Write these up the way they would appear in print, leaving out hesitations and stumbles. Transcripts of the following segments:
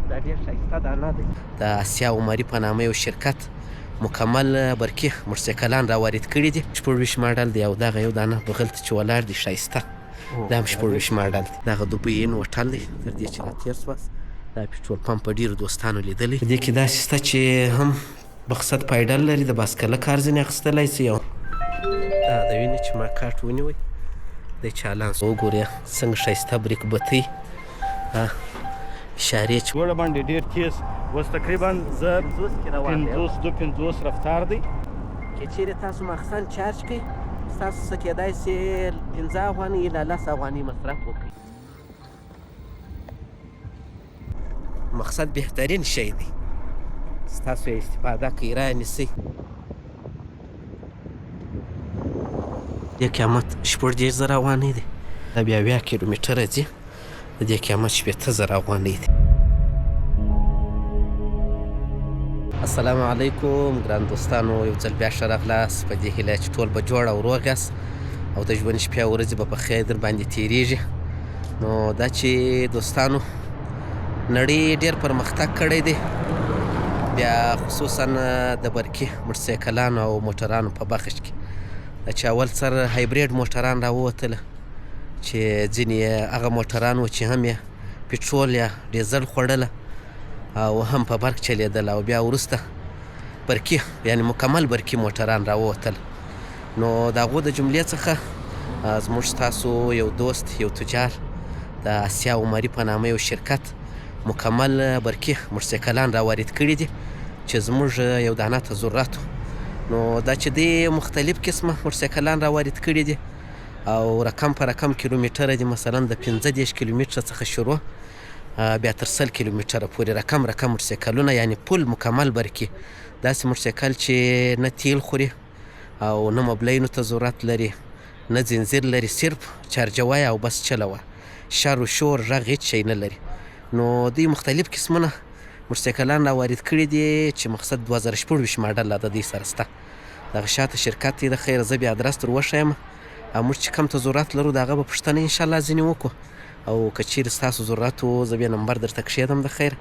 دا ډېر ښایسته دانه دی. د اسیا عمري په نامه یو شرکت مکمل برقي موټرسایکلان راوارد کړي دي. 26 ماډل دی او دغه یو دانه بغل ته چې ولاړ دی ښایسته، دا هم 26 ماډل دی. دغه دوبۍ ان هوټل دی. تر دې چې راتېر سواست دا پېټرول پمپ په ډېرو دوستانو لیدلی. په دې کې داسې شته چې هم مقصد پایډل لري، د باسکله کار ځینې اخیستلی شي. او دا د وینې چې ما کارت ونیوی دی چالان وګورئ څنګه ښایسته بریک بتۍ اشارې چې لوړه باندې ډېر تیز اوس تقریبا زه 50 رفتار دی. که چیرې تاسو مخزن چارج کړئ ستاسو څه کېدای شي 15 افغانۍ الی 10 افغانۍ مصرف وکړئ. مقصد بهترین شی دی، ستاسو یې استفاده کوئ رایه نیسئ. دې قیمت 46,000 افغانۍ دی. دا بیا 80 کیلومتره ځي. د دې قیمت 80,000 افغانۍ دی. السلام علیکم ګران دوستانو، یو ځل بیا ښه راغلاست په دې هیله چې ټول به جوړ او روغ یاست او د ژوند شپې او ورځې به په خیر در باندې تېرېږي. نو دا چې دوستانو نړۍ ډېر پرمختګ کړی دی، بیا خصوصا د برقي موټرسایکلانو او موټرانو په بخش کې. چې اول سر هایبریډ موټران راووتله چې ځینې هغه موټران و چې هم یې پټرول یا ډیزل خوړله او هم په برق چلیدل، او بیا وروسته برقي یعنی مکمل برقي موټران راووتل. نو د هغو د جملې څخه زموږ ستاسو یو دوست یو تجار د اسیا عمري په نامه یو شرکت مکمل برقي موټرسایکلان راوارد کړي دي چې زموږ یو دانه ته ضرورت. نو دا چې دی مختلف قسمه موټرسایکلان راوارد کړي دي او رقم په رقم کیلومتره دي، مثلا د 15 کیلومتره څخه شروع بیا تر 100 کیلومتره پورې رقم موټرسایکلونه، یعنی پل مکمل برقي. داسې موټرسایکل چې نه تیل خوري او نه مبلینو ته ضرورت لري، نه زنځیر لري، صرف چارجوه او بس چلوه، شر و شور غږ هیڅ شی نه لري. نو دوی مختلف قسمونه موټرسایکلان راوارد کړي دي چې مقصد 2016 ماډل د دوی سره شته. دغه شاته شرکت دی. د خیر زه بیا ادرس در وښیم او موږ چې کوم ته ضرورت لرو د هغه به پوښتنه انشاءالله ځینې وکړو، او که چیرې ستاسو ضرورت و زه بیا نمبر درته کښېږدم د خیر،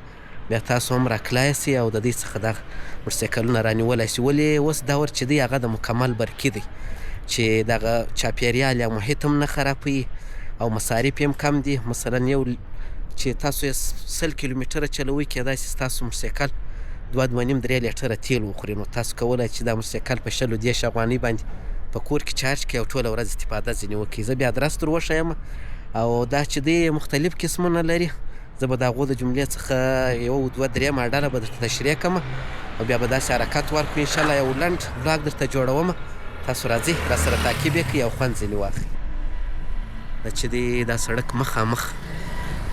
بیا تاسو هم راکلای سئ او د دوی څخه دغه موټرسایکلونه رانیولی سئ. ولې اوس دور چې دی هغه د مکمل برقي دی چې دغه چاپیریال یا محیط هم نه خرابوي او مصارف یې هم کم دي. مثلا یو چې تاسو یې 100 کیلومتره چلوئ کېدای شي ستاسو موټرسایکل 2.5-3 لیټره تیل وخوري. نو تاسو کولی چې دا موټرسایکل په 100 افغانۍ باندې په کور کې چارج کړئ او ټوله ورځ استفاده ځینې وکړئ. زه بیا ادرس در وښیم او دا چې دی مختلف قسمونه لري. زه به د هغو د جملې څخه یو 2-3 ماډله به درته تشریح کړم او بیا به داسې حرکت ورکړو انشاءالله. یو لنډ بلاګ درته جوړوم، تاسو راځئ راسره تعقیب یې کړئ او خوند ځینې واخلئ. دا چې دی دا سړک مخامخ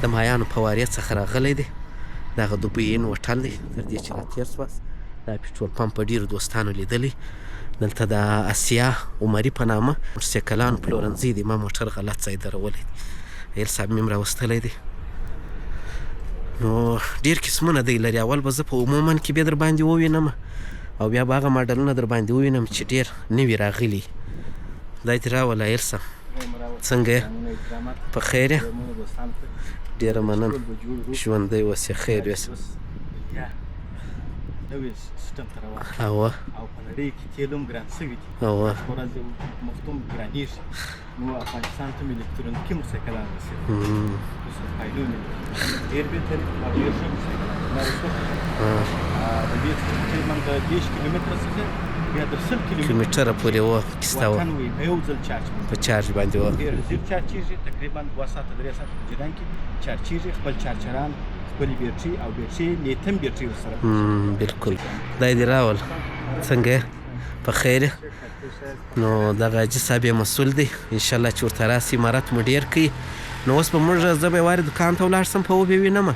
د مایانو په وارې څخه راغلی دی. دغه دوبۍ ان هوټل دی. تر دې چې راتېر سواست دا پېټرول پمپ په ډېرو دوستانو لیدلی. دلته د اسیا عمري په نامه موټرسایکلانو پلورنځی دی. ما موټر غلط ځای درولی دی، ایل صاحب مې هم راوستلی دی. نو ډېر قسمونه دی لري. اول به زه په عموما کې بیا در باندې ووینم او بیا به هغه ماډلونه در باندې ووینم چې ډېر نوي راغلي. دا دې راوله ایل صاحب، څنګه یې؟ په خیر یې؟ ډېره مننه، ژوندی اوسې، خیر اوسې. نوې سیستم ته راوړي او په نړۍ کې تیل هم ګران شوي دي، ورځ مخت هم ګرانېږي. نو افغانستان ته هم الکترونیکي موټرسایکلان رسېږي، خصوصا پایډل ډېر بهترین او ډېر ښه موټرسایکلان. د دې تقریبا د 10 کیلومتره څخه بیا د 100 کیلومتره پورې وه کیسته وه، په یو ځل چارج په چارج باندې وه. ډېر زیات چارج کېږي، تقریبا 2 ساعته 3 ساعته په جریان کې چارج کېږي. خپل چارجران، خپلې بیټرۍ او بیټرۍ لیتیم بیټرۍ ورسره. بلکل. دا یې دې راول، څنګه یې؟ په خیر یې؟ نو دغه حاجي صاحب یې مسؤل دی، انشاءالله چې ورته راسي امارت مو ډېر کوي. نو اوس به موږ زه به یې وارې دوکان ته ولاړ سم په وبې وینم،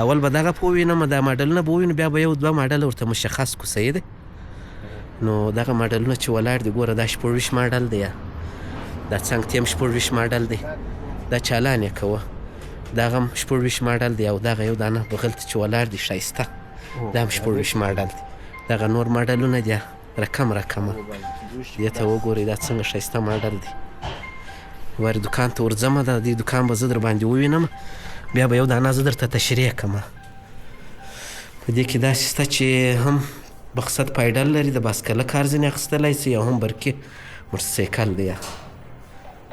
اول به دغه په ووینم، دا ماډلونه به ووینو، بیا به 1-2 ماډله ورته مشخص کړو. صحیح دی؟ نو دغه ماډلونه چې ولاړ دي ګوره، دا 26 ماډل دی، دا څنګ تیم 26 ماډل دی، دا چالان یې کوه، دغه هم 26 ماډل دی او دغه یو دانه بغل ته چې ولاړ دی ښایسته، دا هم 26 ماډل دی. دغه نور ماډلونه دي رقم دې ته وګورئ، دا څنګه ښایسته ماډل دی. وارې دوکان ته ورځمه، د دې دوکان به زه در باندې ووینم، بیا به یو دانه زه درته تشریح کړم. په دې کې داسې شته چې هم مقصد پایډل لري د باسکله کار ځینې اخیستلی شي او هم برقي موټرسایکل دی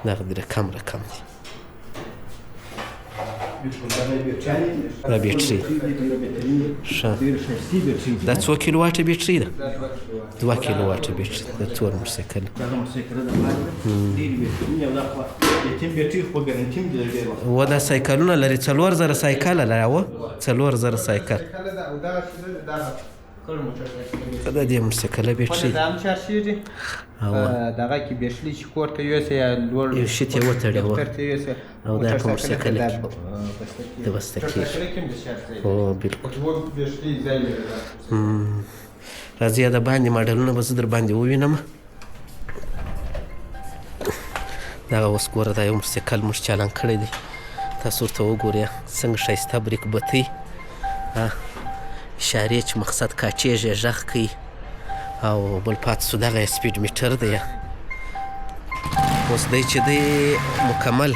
دغه د رقم دی دا بیټرۍ ښه دا 2 کیلو واټه بیټرۍ ده 2 کیلو واټه بیټرۍ د تور موټرسایکل و دا سایکلونه لري 4000 سایکل لري او 4000 سایکل دا دې موټرسایکل بیټرۍ دا هم چارجېږي دغه کې بیټرۍ چې کور ته یوسې یا لوړ یو شي ته یې وتړې دفتر ته یوسې او دا په موټرسایکل کې د بسته کېږي هو بلکل راځي د باندې ماډلونه به زه در باندې ووینم دغه اوس ګوره دا یو موټرسایکل موږ چالان کړی دی تاسو ورته وګورئ څنګه ښایسته بریک بتۍ اشارې چې مقصد کاچېږي غږ کوي او بل پاتې سو دغه سپیډ میټر دی اوس دی چې دی مکمل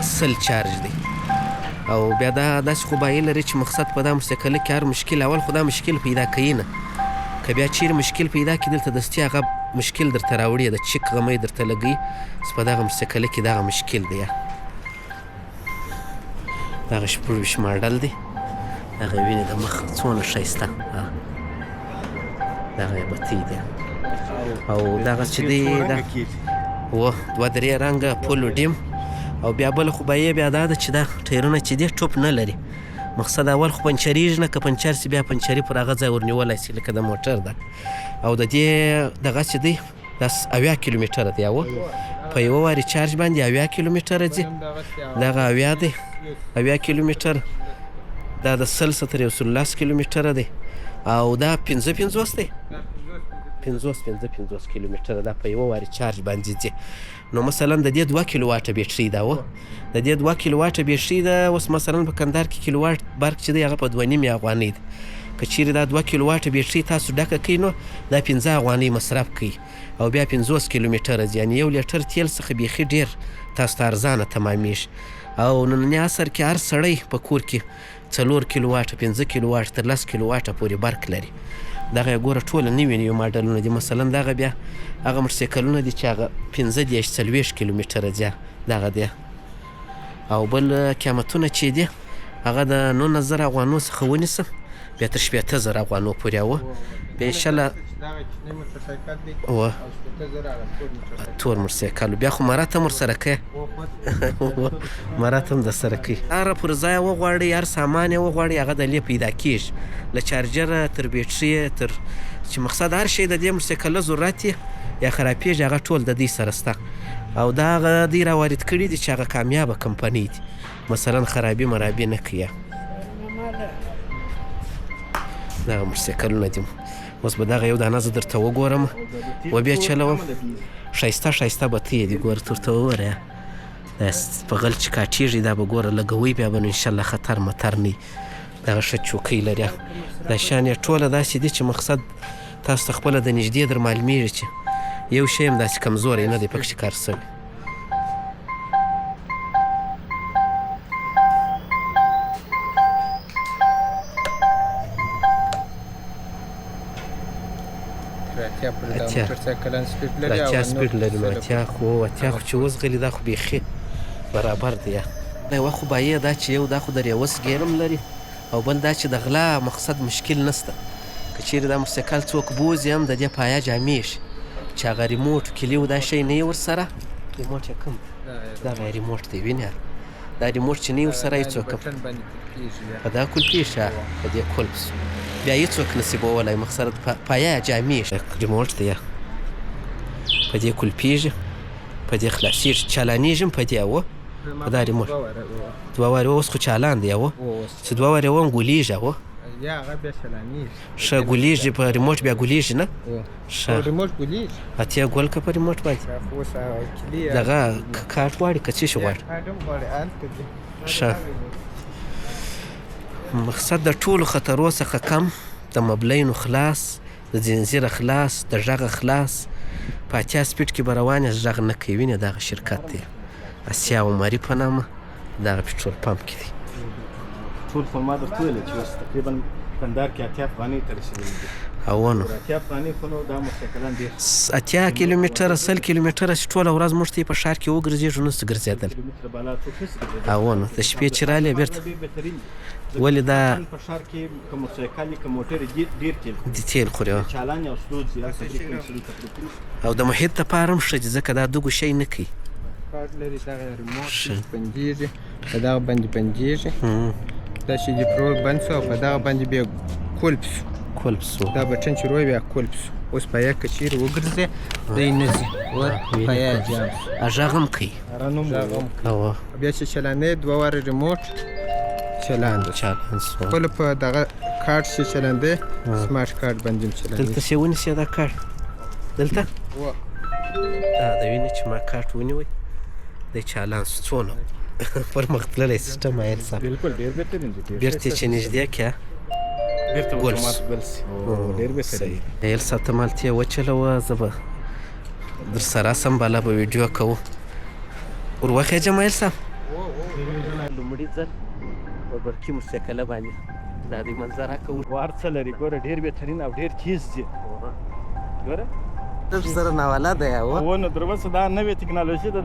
100 چارج دی او بیا دا داسې خوبایي لري چې مقصد په دا موټرسایکل کې هر مشکل اول خو دا مشکل پیدا کوي نه که بیا چیرې مشکل پیدا کړي دلته دستي هغه مشکل درته راوړي د چیک غمی درته لګوي اوس په دغه موټرسایکل کې دغه مشکل دی دغه 26 ماډل دی دغه وینې د مخ څونه ښایسته دغه یې بتۍ دی او دغه چې دی و 2-3 رنګه پولو ډیم او بیا بله خوبایي بیا دا ده چې دا ټایرونه چې دی ټوپ نه لري مقصد اول خو پنچریږي نه که پنچر سي بیا پنچري پر هغه ځای ورنیولی سي لکه د موټر ده او د دې دغه چې دی دا 80 کیلومتره دی په یوه وارې چارج باندې 80 کیلومتره ځي دغه 80 دی 80 کیلومتره دا د 100 کیلومتره دی او دا 50 دی 50 کیلومتره دا په یوه وارې چارج باندې ځي نو مثلا د دې 2 کیلو واټه بیټرۍ ده د دې 2 کیلو واټه بیټرۍ ده اوس مثلا په کندهار کې کیلو واټ برق چې دی هغه په 2.5 افغانۍ ده که چیرې دا 2 کیلو واټه بیټرۍ تاسو ډکه کوي نو دا 15 افغانۍ مصرف کوي او بیا 50 کیلومتره ځي یعنې 1 لیټر تیل څخه بیخي ډېر تاسو ته ارزانه تمامیږي او ننني عصر کې هر سړی په کور کې 4 کیلو واټه 5 کیلو واټه تر 10 کیلو واټه پورې برق لري دغه یې ګوره ټوله نوي نوي ماډلونه دي مثلا دغه بیا هغه موټرسایکلونه دي چې هغه 15 کیلومتره ځي دغه دی او بل قیمتونه چې دي هغه د 9000 افغانو څخه ونیسم بیا تر 18000 افغانو پورې بیا انشاءالله تور موټرسایکل بیا خو مرات هم ورسره کوي مرات هم درسره کوي هر پر ځای وغواړئ هر سامان یې وغواړئ هغه دلې پیدا کېږي له چارجره تر بیټرۍ تر چې مقصد هر شی د دې موټرسایکل ضرورت یا خرابېږي هغه ټول د دوی سره شته او دا هغه دوی راوارد کړي دي چې هغه کامیابه کمپنۍ دي مثلا خرابي مرابي نه کوي دغه موټرسایکلونه دي اوس به دغه یو دانه زه درته وګورم و بیا چلوم ښایسته بتۍ دي ګوره ته ورته ووایه په غل چې کاټېږي دا به ګوره لګوئ بیا به نو انشاءالله خطر مطر نه دغه ښه چوکۍ لري دا شیان یې ټوله داسې دي چې مقصد تاسو ته خپله د نږدې در معلومیږي چې یو شی هم داسې کمزوری نه دی پکښې کار شوی اتیا سپیډ لري نو اتیا خو چې وزغلي دا خو بیخي برابر دی دا یوه خوبایي دا چې یو دا خو د ریوس ګیرم لري او بل دا چې د غلا مقصد مشکل نشته که چیرې دا موټرسایکل څوک بوځي هم د دې پایه جامېږي چې هغه ریموټ کلیو دا شی نه وي ورسره ریموټ یې کوم دغه ریموټ دی وینې دا ریموټ چې نه وي ورسره هېڅوک په دا کلپېږي په دې کلپ سو بیا هېڅوک نصیبولی مقصد پایه یې جامېږي ریموټ دی په دې کلپېږي په دې خلاصېږي چالانېږي هم په دې په دا ریموټ 2 وارې اوس خو چالان دی چې 2 وارې هم ګولېږي ښه ګولېږي په ریموټ بیا ګولېږي نه ښه اتیا ګول که په ریموټ باندې دغه کارت غواړي که څه شي غواړي ښه مقصد د ټولو خطرو څخه کم د مبلینو خلاص د زنځیره خلاص د غږه خلاص په اتیا سپیډ کې به روان یې غږ نه کوي وینې دغه شرکت دی اسیا عمري په نامه دغه پټرول پمپ کې دی ټول خو ما درته ویلې چې اوس تقریبا کندهار کې 80 افغانۍ ته رسېدلي دي. نو 80 افغانۍ خو نو دا موټرسایکلان ډېر 80 کیلومتره 100 کیلومتره چې ټوله ورځ موږ ته په ښار کې وګرځېږو نسو ګرځېدل. کیلومتره بالا څوک نشي ګرځېدلی. نو د شپې چې رالې بېرته ډېر بهترین دي. ولې دا په ښار کې که موټرسایکل وي که موټر وي ډېر تیل خوري. د تیل خوري چالان او سلو ځي هلته تقریبا او د محیط دپاره هم ښه دي ځکه دا دغو شی نه کوي. کارت لري دغه ریموټ بندېږي په دغه باندې بندېږي دا چې د پرول بند شو او په دغه باندې بیا کولپ شو دا بټن چې روی بیا کولپ شو اوس په یا که چیرې وګرځې دی نه ځي په یا جام غږ هم کوي بیا چې چلانې دوه واره ریموټ چلاند شو خپله په دغه کارت چې چلندې سمارټ کارت باندې هم چلندې دلته چې ونیسې دا کارت دلته د وینې چې ما کارت ونیوی دی چالان شو څونه پرمختللی سیسټم ایل صاحب بالکل ډېر بهترین دي. بیرته چې نږدې کړه بیرته ګل شي ډېر بهترین. ایل صاحب ته مالتې وچلوه زه به در سره سم بالا به ویډیو کوو ور وخېږم ایل صاحب لومړي ځل په برقي موټرسایکله باندې دا دوی منظره کوو وار څه لري ګوره ډېر بهترین او ډېر تیز دي ګوره در سره ناوله دی ونه در اوسه دا نوې ټکنالوژي ده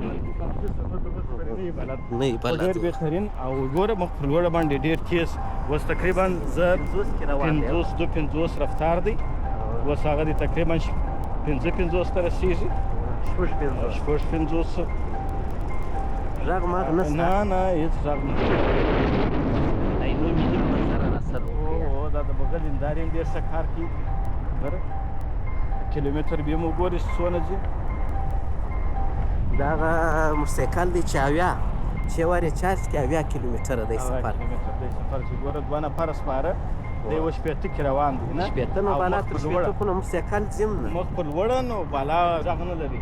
نه یې بلد ډېر بهترین او ګوره مخ پر لوړه باندې ډېر تیز اوس تقریبا زه 50 رفتار دی اوس هغه دی تقریبا 50 ته رسېږي 50 غږ مغ نسته نه هېڅ غږ نه اینو ملي منظره راسره وکړي دا د بغل هندارې هم ډېر ښه کار کوي ګوره کیلومتر بیا مو ګورې څونه ځي دا هغه موټرسایکل دی چې 6 وارې چارج کې 80 کیلومتره دی سفر چې ګوره 2 نفره سپاره دی اوس 80 کې روان دی نه 80 نو بالا تر 80 خو نو موټرسایکل ځم نه مخ پر لوړه نو بالا غږ نه لري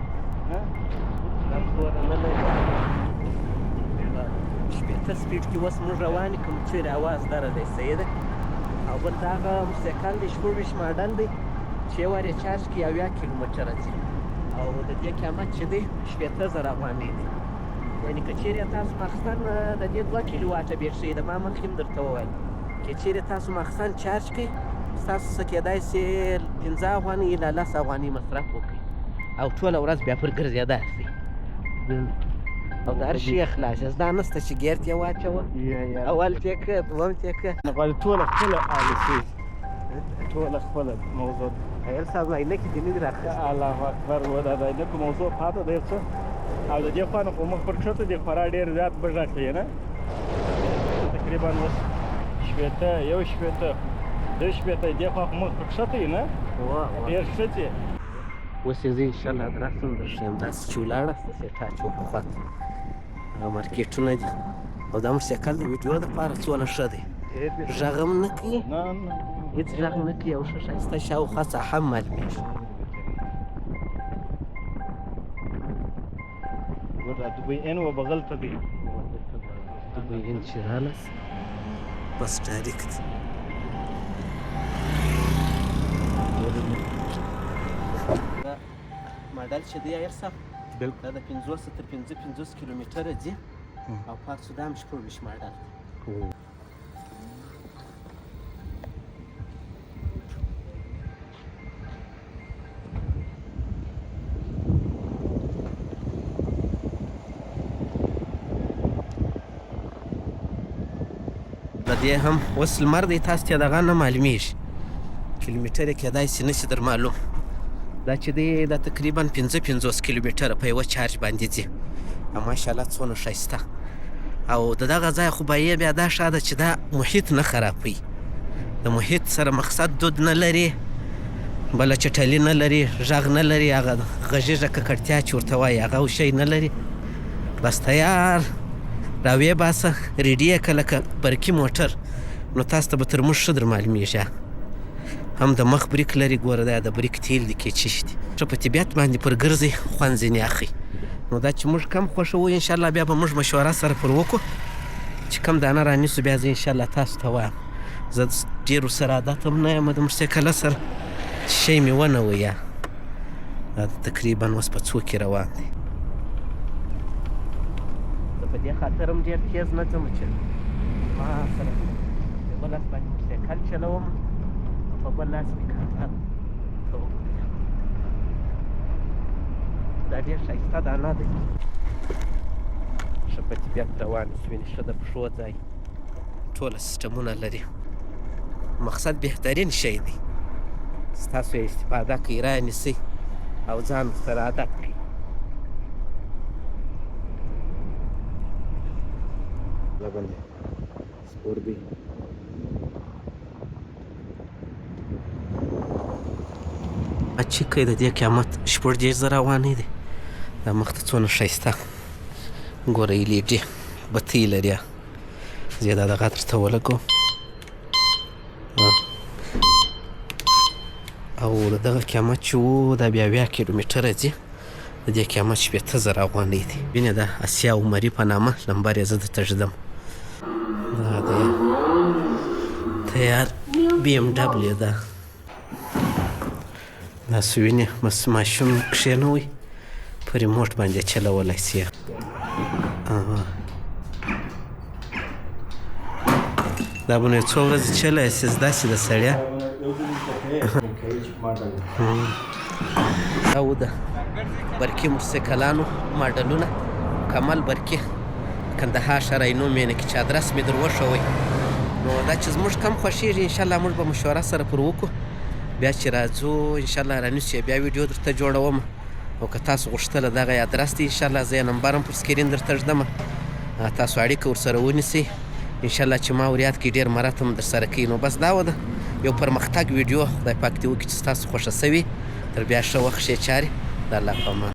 شپېته سپیډ کې اوس موږ روان یو کوم چیرې اواز دره دی صحیح ده او بل دا هغه موټرسایکل دی 24 ماډل دی 6 وارې چارج کې 80 کیلومتره ځي او د دې قیمت چې دی 80,000 افغانۍ دی یعنې که چیرې تاسو مخزن د دې 2 کیلو واټه بیټرۍ ده ما مخکې هم درته وویل که چیرې تاسو مخزن چارج کړئ ستاسو څه کېدای سي 15 افغانۍ الی 10 افغانۍ مصرف وکړئ او ټوله ورځ بیا پر ګرځېدا سي او د هر شي خلاص دا نسته چې ګیر ته واچوه اول ته که دوم ته که غواړي ټوله خپله آلیسي ټوله خپله موضوع ایل صاحب عینکې دې نه دي راخیستې الله اکبر و دا د عینکو موضوع پاته دی څه او د دې خوا نه خو مخ پر کښته دې خورا ډېر زیات بږه کوي نه تقریبا اوس 80 یو 80 2 80 دې خوا خو مخ پر کښته یې نه ډېر ښه دی اوس یې زه انشاءالله درسم درښیم داسې چې ولاړه سیټا چوک په خواته مارکېټونه دي او دا موټرسایکل د ویډیو دپاره څونه ښه دی غږ هم نه کوي هېڅ غږ نه کوي او ښه ښایسته شاوخوا ساحه هم معلومېږي ګوره دوبۍ ان و بغل ته دی دوبۍ ان چې رالاس بس ډایرکټ ماډل چې دی ایر صاحب دا د 50 تر 55 کیلومتره ځي او پاکسو دا هم 24 ماډل د دې هم اوس لمر دی تاسو ته دغه نه معلومیږي کیلومتر یې کېدای سي نشي در معلوم دا چې دی دا تقریبا 55 کیلومتره په یوه چارج باندې ځي او ماشاءالله څونه ښایسته او د دغه ځای خو به یې بیا دا ښه ده چې دا محیط نه خرابوي د محیط سره مقصد دود نه لري بله چټلي نه لري غږ نه لري هغه غږیږه ککړتیا چې ورته وایي هغه شی نه لري بس تیار راویې باسه ریډي یې که لکه برقي موټر نو تاسو ته به تر موږ ښه در معلومېږي هم د مخ بریک لري ګوره دا د بریک تیل دي کیچش دي ښه په طبیعت باندې پر ګرځئ خوند ځینې اخلي نو دا چې موږ کم خوښوو انشاءالله بیا به موږ مشوره سره پر وکړو چې کم دانه رانیسو بیا زه انشاءالله تاسو ته وایم زه ډېر ورسره عادت هم نه یم د موټرسایکله سره چې شی مې ونه ویه دا تقریبا اوس په 2 کې روان دی زه په دې خاطر هم ډېر تیز نه ځم چې ما سره لاس باندې موټرسایکل چلوم، په بل لاس مې کاغذ ته وګورئ. دا ډېر ښایسته دانه دی، ښه په طبیعت روان وینې، ښه د پښو ځای، ټوله سیسټمونه لري. مقصد بهترین شی دی، ستاسو یې استفاده کوئ، رانیسئ او ځان ورسره عادت کړئ. باندې سپور دی. چې کوي د دې قیمت 14,000 افغانۍ دی. دا مخ ته څونه ښایسته ګوره LED بتۍ لري. زه دا دغه درته ولګوم او د دغه قیمت چې و دا بیا 8 کیلومتره ځي. د دې قیمت 18,000 افغانۍ دی. وینې دا اسیا عمري په نامه نمبر یې زه درته ږدم. دا د تیار BMW ده. دا سوینې ماشوم کښېنوئ په ریموټ باندې چلولی سي. دا به نو یو څو ورځې چلی سي داسې د سړیا. دا و د برقي موټرسایکلانو ماډلونه، کمل برقي کندهار شرایینو مینه کې چې ادرس مې در وښوئ. نو دا چې زموږ کم خوښېږي انشاءالله موږ به مشوره سره پر وکړو، بیا چې راځو انشاءالله رانیسو بیا ویډیو درته جوړوم. او که تاسو غوښتله دغه ادرس دی انشاءالله زه یې نمبر هم پر سکرین درته ږدم، تاسو اړیکه ورسره ونیسئ انشاءالله چې ما ور یاد کړي ډېر مرات هم درسره کوي. نو بس دا و ده یو پرمختګ ویډیو، خدای پاک دې وکړي چې ستاسو خوښه سوي. تر بیا ښه وخت ښې چارې. د الله په امان.